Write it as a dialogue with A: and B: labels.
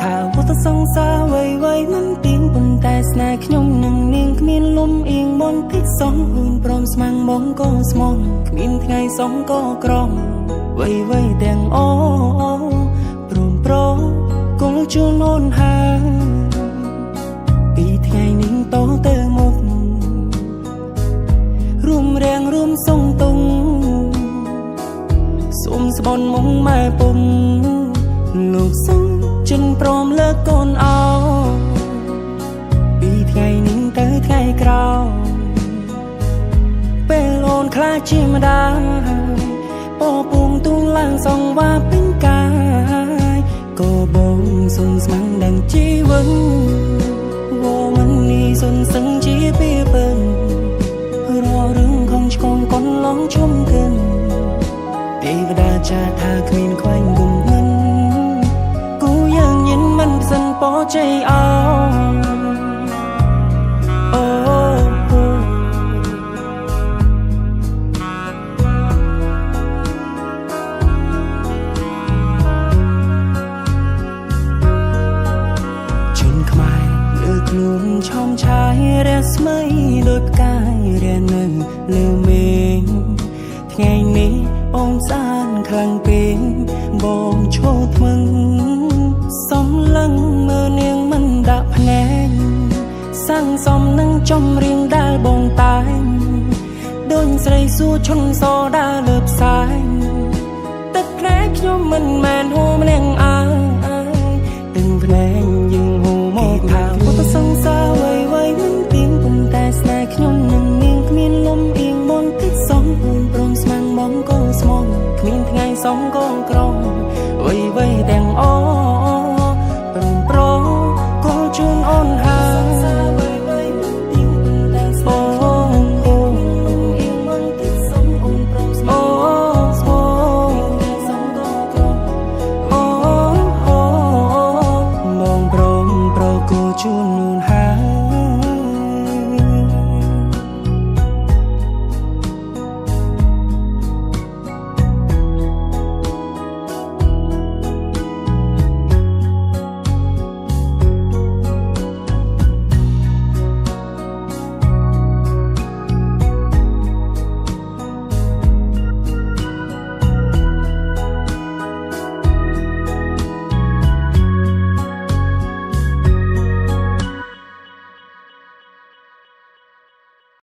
A: ថាវត្តសង្សារវៃមិនទៀងប៉ុន្តែស្នេហ៍ខ្ញុំនឹងនាងគ្មានលំអៀងមន់តិចសងហ៊ូនព្រមស្មាំងមកក៏ស្មងគ្មានថ្ងៃសងក៏ក្រំវៃទាំងអូព្រមគង់ជួនអូនហាពីថ្ងៃនេះតទៅមុខរួមរាំងរួមសងតុងសូមស្បន់មុំម៉ែពុំលោកសឹងចិនព្រមលើកកូនអោពីថ្ងៃនេះទៅថ្ងៃក្រោយពេលអូនខ្លាចជាម្ដាយពពុងទូលឡើងសងว่าពេញកាយក៏បងសុនស្មាំងดังជីវិតវមិននេះសុនសឹងជាពីពិនររឿងของឆ្កងកូនឡងជុំគិនទេវតាចាថាគ្មានខ្វែងគុំមិនគូយ៉ាងញិនមិនសិនពរជ័យអោខ្លួនឆោមឆាយរស្មីដូចផ្កាយរានៅលើមេឃថ្ងៃនេះអូនស្អាតខ្លាំងពេកបងឈោថ្មឹងសំឡឹងមើលនាងមិនដាក់ភ្នែកសាំងសំនឹងចំរៀងដែលបងតែងដូចស្រីសួរឈុនសដើរលើផ្សាយទឹកភ្នែកខ្ញុំមិនមែនហូរម្នាក់អា